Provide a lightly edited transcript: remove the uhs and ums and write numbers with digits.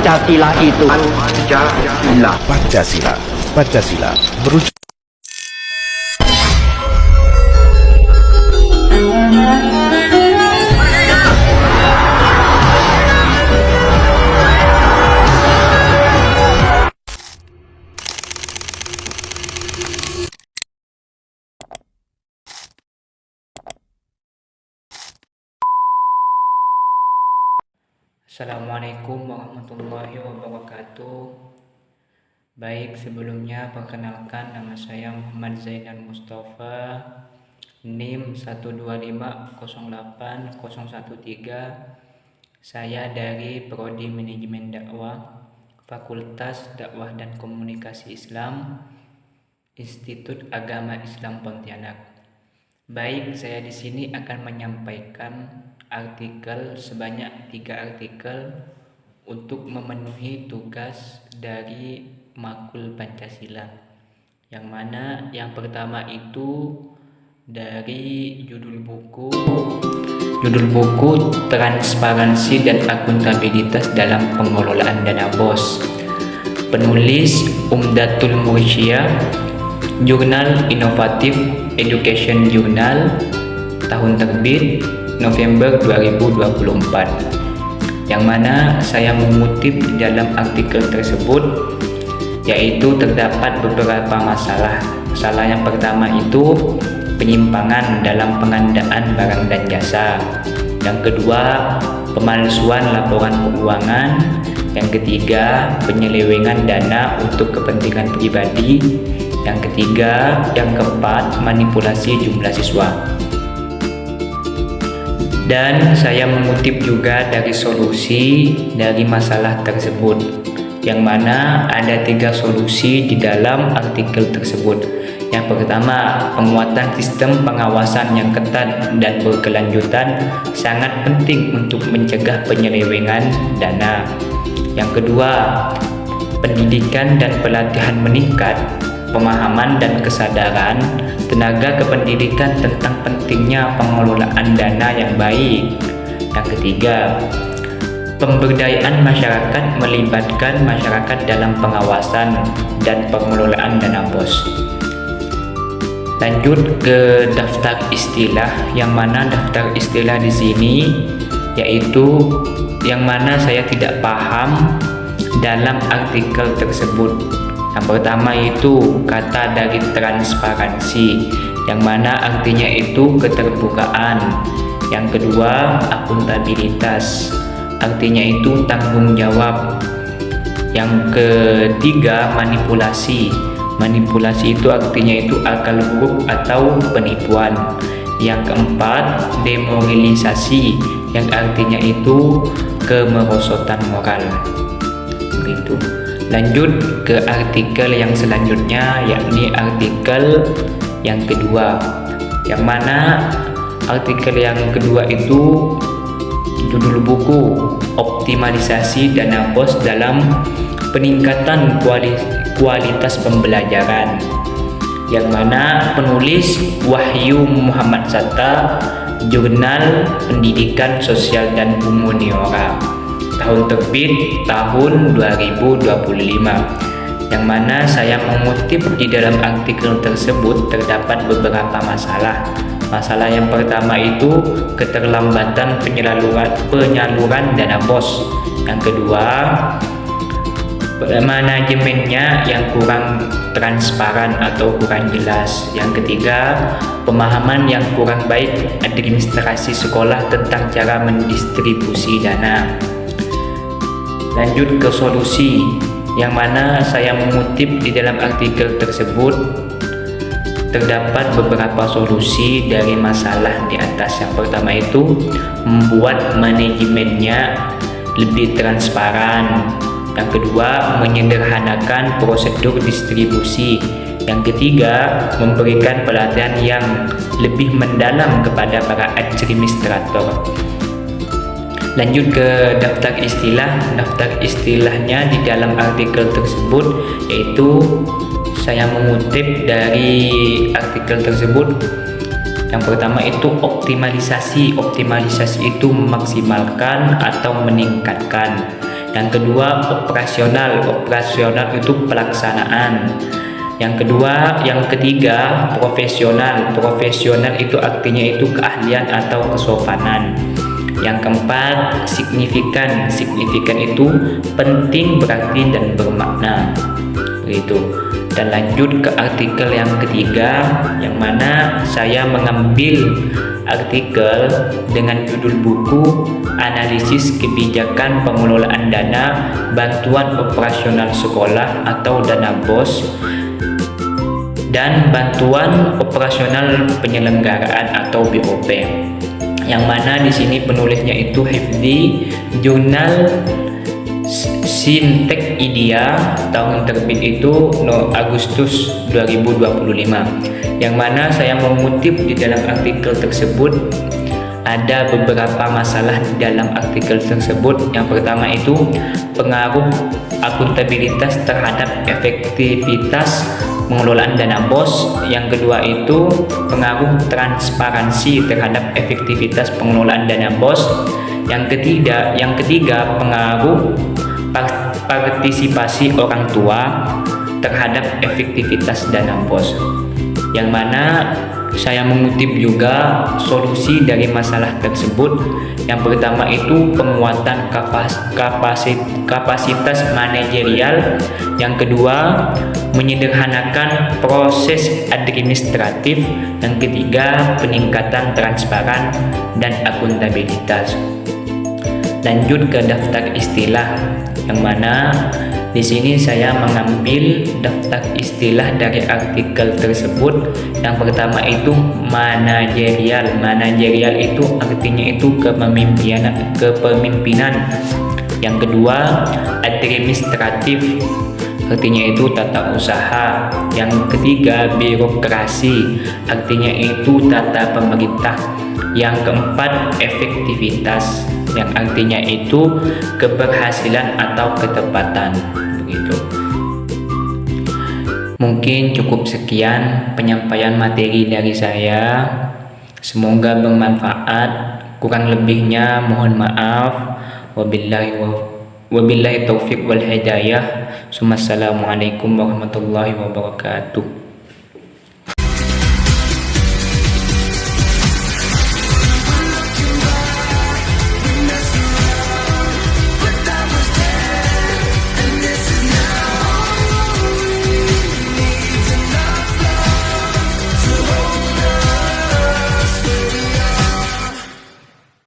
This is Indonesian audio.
Pancasila itu. Pancasila merujuk. Assalamualaikum warahmatullahi wabarakatuh. Baik, sebelumnya perkenalkan, nama saya Muhammad Zainal Mustafa, NIM 125080113. Saya dari Prodi Manajemen Dakwah, Fakultas Dakwah dan Komunikasi Islam, Institut Agama Islam Pontianak. Baik, saya di sini akan menyampaikan artikel sebanyak 3 artikel untuk memenuhi tugas dari Makul Pancasila, yang mana yang pertama itu dari judul buku Transparansi dan Akuntabilitas dalam Pengelolaan Dana BOS, penulis Umdatul Mursyiyah, Jurnal Inovatif Education Journal, tahun terbit November 2024, yang mana saya mengutip di dalam artikel tersebut, yaitu terdapat beberapa masalah. Masalah yang pertama itu penyimpangan dalam pengadaan barang dan jasa. Yang kedua, pemalsuan laporan keuangan. Yang ketiga, penyelewengan dana untuk kepentingan pribadi. Yang ketiga, yang keempat, manipulasi jumlah siswa. Dan saya mengutip juga dari solusi dari masalah tersebut, yang mana ada 3 solusi di dalam artikel tersebut. Yang pertama, penguatan sistem pengawasan yang ketat dan berkelanjutan sangat penting untuk mencegah penyelewengan dana. Yang kedua, pendidikan dan pelatihan meningkat, pemahaman dan kesadaran tenaga kependidikan tentang pentingnya pengelolaan dana yang baik. Yang ketiga, pemberdayaan masyarakat melibatkan masyarakat dalam pengawasan dan pengelolaan dana BOS. Lanjut ke daftar istilah, yang mana daftar istilah di sini yaitu yang mana saya tidak paham dalam artikel tersebut. Yang pertama itu kata dari transparansi, yang mana artinya itu keterbukaan. Yang kedua, akuntabilitas, artinya itu tanggung jawab. Yang ketiga, manipulasi. Manipulasi itu artinya itu akal buruk atau penipuan. Yang keempat, demoralisasi, yang artinya itu kemerosotan moral. Begitu. Lanjut ke artikel yang selanjutnya, yakni artikel yang kedua, yang mana artikel yang kedua itu judul buku Optimalisasi Dana BOS dalam Peningkatan Kualitas Pembelajaran, yang mana penulis Wahyu Muhammad Satta, Jurnal Pendidikan Sosial dan Humaniora, tahun terbit tahun 2025, yang mana saya mengutip di dalam artikel tersebut terdapat beberapa masalah. Masalah yang pertama itu keterlambatan penyaluran dana BOS. Yang kedua, manajemennya yang kurang transparan atau kurang jelas. Yang ketiga, pemahaman yang kurang baik administrasi sekolah tentang cara mendistribusi dana. Lanjut ke solusi, yang mana saya mengutip di dalam artikel tersebut terdapat beberapa solusi dari masalah di atas. Yang pertama itu membuat manajemennya lebih transparan. Yang kedua, menyederhanakan prosedur distribusi. Yang ketiga, memberikan pelatihan yang lebih mendalam kepada para administrator. Lanjut ke daftar istilah. Daftar istilahnya di dalam artikel tersebut, yaitu saya mengutip dari artikel tersebut. Yang pertama itu optimalisasi. Optimalisasi itu memaksimalkan atau meningkatkan. Yang kedua, operasional. Operasional itu pelaksanaan. Yang ketiga, profesional. Profesional itu artinya itu keahlian atau kesopanan. Yang keempat, signifikan. Signifikan itu penting, berarti, dan bermakna. Begitu. Dan lanjut ke artikel yang ketiga, yang mana saya mengambil artikel dengan judul buku Analisis Kebijakan Pengelolaan Dana Bantuan Operasional Sekolah atau Dana BOS dan Bantuan Operasional Penyelenggaraan atau BOP. Yang mana di sini penulisnya itu Hifdi, jurnal Sintek Idea, tahun terbit itu Agustus 2025. Yang mana saya mengutip di dalam artikel tersebut, ada beberapa masalah di dalam artikel tersebut. Yang pertama itu pengaruh akuntabilitas terhadap efektivitas pengelolaan dana BOS. Yang kedua itu pengaruh transparansi terhadap efektivitas pengelolaan dana BOS. Yang ketiga pengaruh partisipasi orang tua terhadap efektivitas dana BOS. Yang mana saya mengutip juga solusi dari masalah tersebut. Yang pertama itu penguatan kapasitas manajerial. Yang kedua, menyederhanakan proses administratif. Yang ketiga, peningkatan transparan dan akuntabilitas. Lanjut ke daftar istilah, yang mana di sini saya mengambil daftar istilah dari artikel tersebut. Yang pertama itu manajerial. Manajerial itu artinya itu kepemimpinan. Yang kedua, administratif, artinya itu tata usaha. Yang ketiga, birokrasi, artinya itu tata pemerintah. Yang keempat, efektivitas, yang artinya itu keberhasilan atau ketepatan. Begitu. Mungkin cukup sekian penyampaian materi dari saya. Semoga bermanfaat. Kurang lebihnya mohon maaf. Wabillahi taufiq wal hidayah. Assalamualaikum warahmatullahi wabarakatuh.